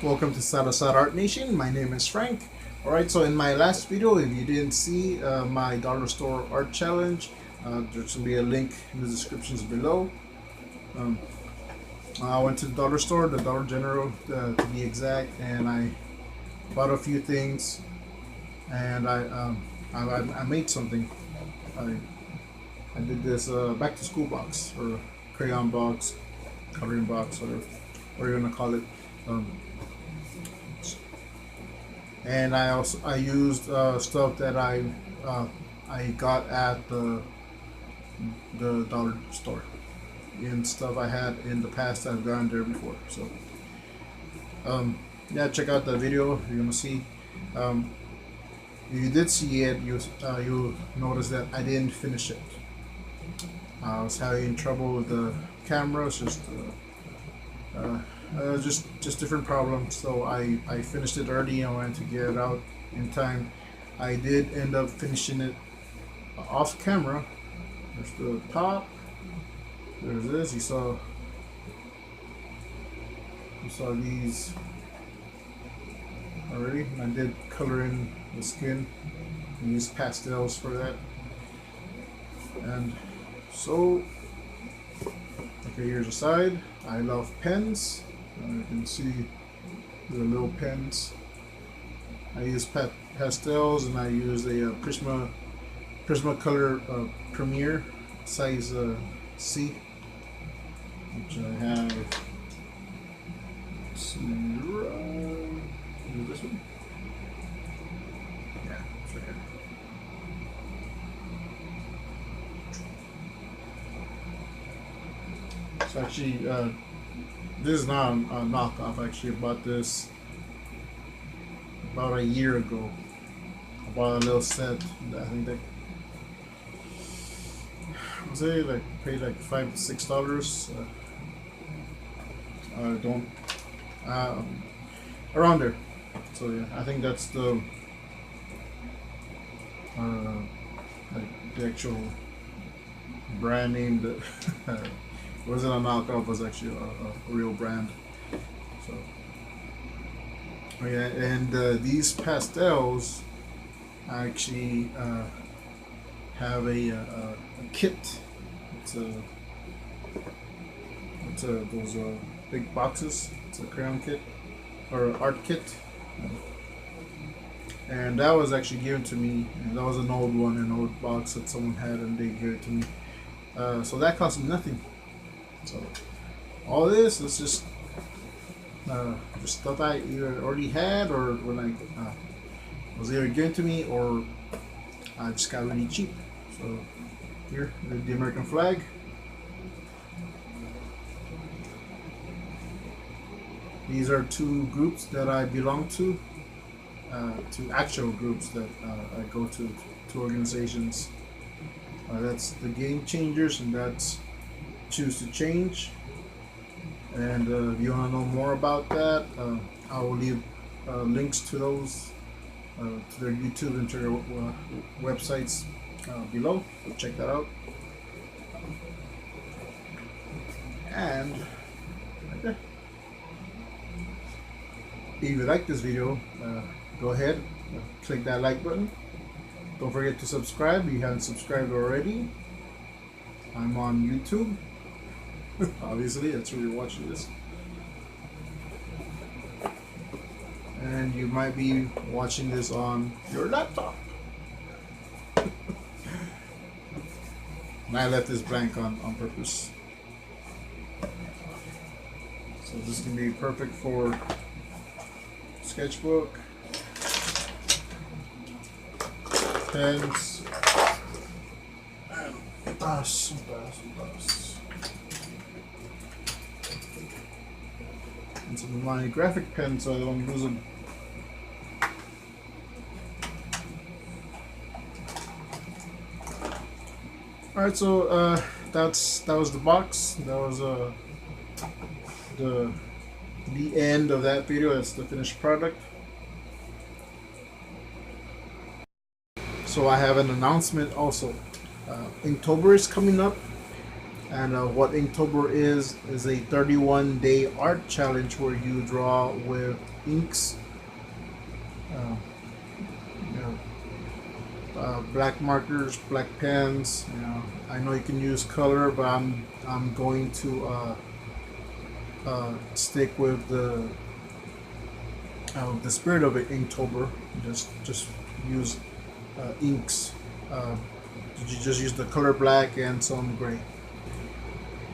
Welcome to Sad Art Nation. My name is Frank. Alright, so in my last video, if you didn't see my dollar store art challenge, there's going to be a link in the descriptions below. I went to the dollar store, the Dollar General to be exact, and I bought a few things, and I made something. I did this back to school box, or crayon box, coloring box, whatever you're gonna call it. And I used stuff that I got at the dollar store, and stuff I had in the past that I've gone there before. So yeah, check out the video. You're gonna see. If you did see it, you'll notice that I didn't finish it. I was having trouble with the camera, just different problems. So I finished it early and wanted to get it out in time. I did end up finishing it off camera. There's the top. There's this. You saw these already. And I did color in the skin and use pastels for that. And so, okay, here's the side. I love pens. You can see the little pens. I use pastels, and I use a Prismacolor Premier size C, which I have. Let's see, this one. Yeah, it's right here. So actually, this is not a knockoff. Actually, I bought this about a year ago. I bought a little set. I think that was it. Like paid like $5 to $6. I don't around there. So yeah, I think that's the like the actual brand name that. It wasn't a knockoff, it was actually a real brand. So, oh yeah, and these pastels actually have a kit. It's those big boxes. It's a crayon kit or art kit, and that was actually given to me. And that was an old one, an old box that someone had, and they gave it to me. So that cost me nothing. So all this is just stuff I either already had, or when I was either given to me, or I just got really cheap. So here, the American flag. These are two groups that I belong to actual groups that I go to organizations. That's the Game Changers, and that's Choose to Change. And if you want to know more about that, I will leave links to those, to their YouTube and to their websites below. So check that out. And okay. If you like this video, go ahead, click that like button. Don't forget to subscribe if you haven't subscribed already. I'm on YouTube. Obviously, that's where you're watching this. And you might be watching this on your laptop. And I left this blank on purpose. So this can be perfect for sketchbook, pens, and bass. And some of my graphic pens, so I don't lose them. Alright, so that was the box. That was the end of that video. That's the finished product. So I have an announcement also. Inktober is coming up, And what Inktober is a 31-day art challenge where you draw with inks, uh, you know, black markers, black pens. I know you can use color, but I'm going to stick with the spirit of it, Inktober. Just use inks. You just use the color black and some gray.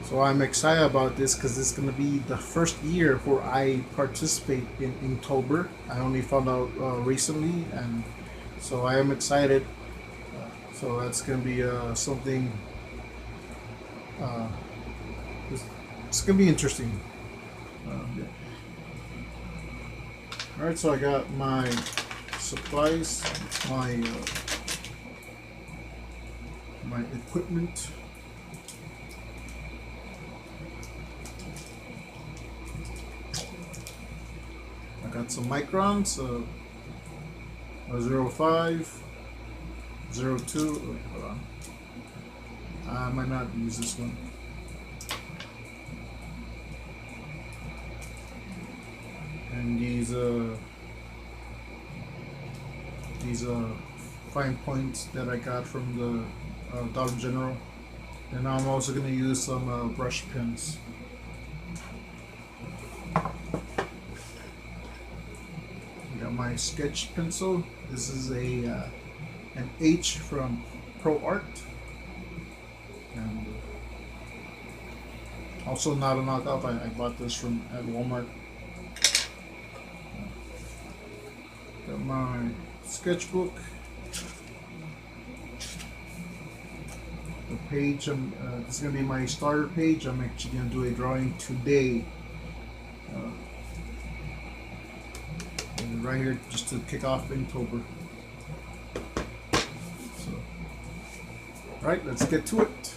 So I'm excited about this because it's going to be the first year where I participate in Inktober. I only found out recently, and so I am excited. So that's going to be something. It's going to be interesting. Yeah. All right, so I got my supplies, my equipment. I got some microns, a 05, 02. Hold on. I might not use this one. And these fine points that I got from the Dollar General. And I'm also going to use some brush pens. My sketch pencil. This is an H from Pro Art, and also not a knockoff. I bought this from at Walmart. Got my sketchbook. The page. This is gonna be my starter page. I'm actually gonna do a drawing today. Right here, just to kick off Inktober. So, right, let's get to it.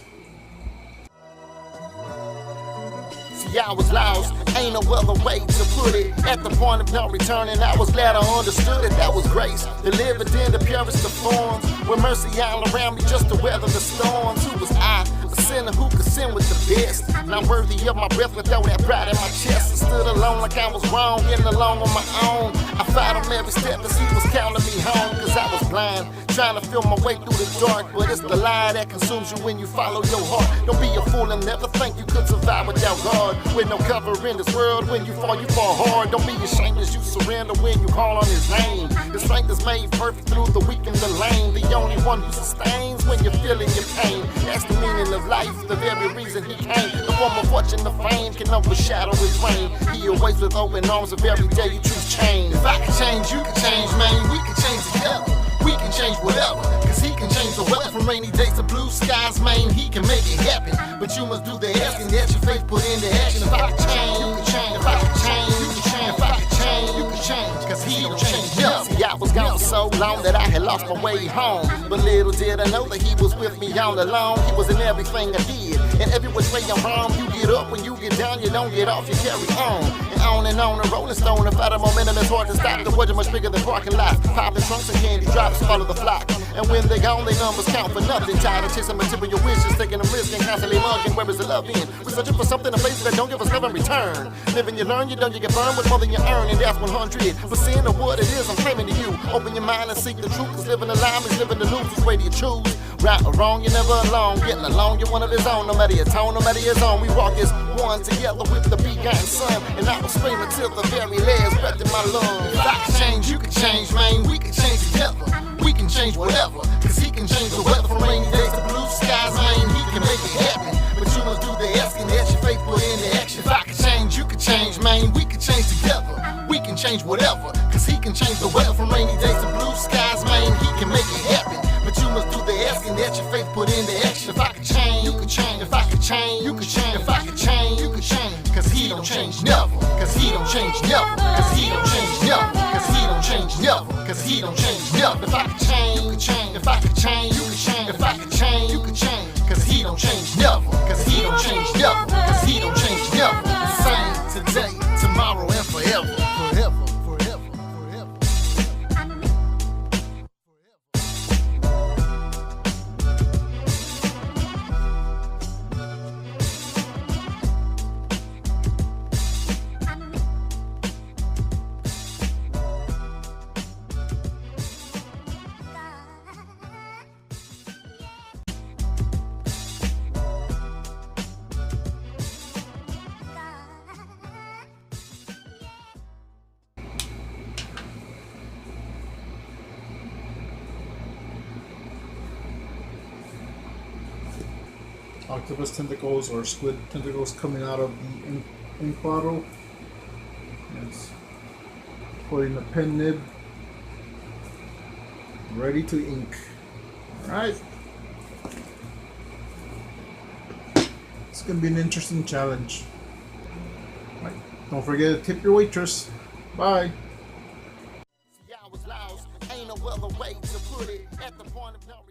See, I was lost, ain't no other way to put it. At the point of no return, and I was glad I understood it. That was grace, delivered in the purest of forms, with mercy all around me just to weather the storms. Who was I, a sinner who could sin with the best? Not worthy of my breath with all that pride in my chest. I stood alone like I was wrong, getting along on my own. I fought him every step as he was counting me home, cause I was blind, trying to feel my way through the dark. But it's the lie that consumes you when you follow your heart. Don't be a fool and never think you could survive without God. With no cover in this world, when you fall hard. Don't be ashamed as you surrender when you call on his name. His strength is made perfect through the weak and the lame. The only one who sustains when you're feeling your pain. That's the meaning of life, the very reason he came. The form of fortune, the fame can overshadow his reign. He awaits with open arms of every day you choose change. If I can change, you can change, man. We can change together. We can change whatever, cause he can change the weather from rainy days to blue skies, man. He can make it happen, but you must do the asking that your faith put into action. If I can change, you can change. If I can change, you can change. If I can change, you can change, cause he don't change nothing. See, I was gone for so long that I had lost my way home, but little did I know that he was with me all along. He was in everything I did, and every which way I'm wrong. You get up, when you get down, you don't get off, you carry on. And on, a rolling stone. Without a momentum, it's hard to stop. The words are much bigger than parking lots. Popping trunks and candy drops, follow the flock. And when they gone, their numbers count for nothing. Tired of chasing material wishes, taking a risk and constantly mugging. Where is the love in? We're searching for something in places that don't give us love in return. Living, you learn, you don't, you get burned with more than you earn. And that's 100% of what it is I'm claiming to you. Open your mind and seek the truth, cause living a lie is living to lose. Which way do you choose? Right or wrong, you're never alone. Getting along, you're one of his own. No matter your tone, no matter your zone, we walk as one together with the begotten Son. And I will scream until the very last breath in my lungs. If I can change, you can change, man. We can change together. We can change whatever, cause he can change the weather from rainy days to blue skies, man. He can make it happen, but you must do the asking that your faith put into action. If I can change, you can change, man. We can change together. We can change whatever, cause he can change the weather from rainy days to blue skies, man. He can make it happen, but you must do the asking that your faith put into action. If I can change, you can change. If I can change, you can change. If I can change, you can change, cause he don't change never. Cause he don't change never. Cause he don't change never. Cause he don't change never. Cause he don't change never. If I can change, you can change. If I can change, you can change. If I can change, you can change, cause he don't change never. Cause he don't change never. Cause he don't change never. The same today, tomorrow, and forever. Forever. octopus tentacles or squid tentacles coming out of the ink bottle. Yes. Putting the pen nib, ready to ink. Alright. It's gonna be an interesting challenge. Right. Don't forget to tip your waitress. Bye. See, I was lost, ain't no other way to put it. At the point of no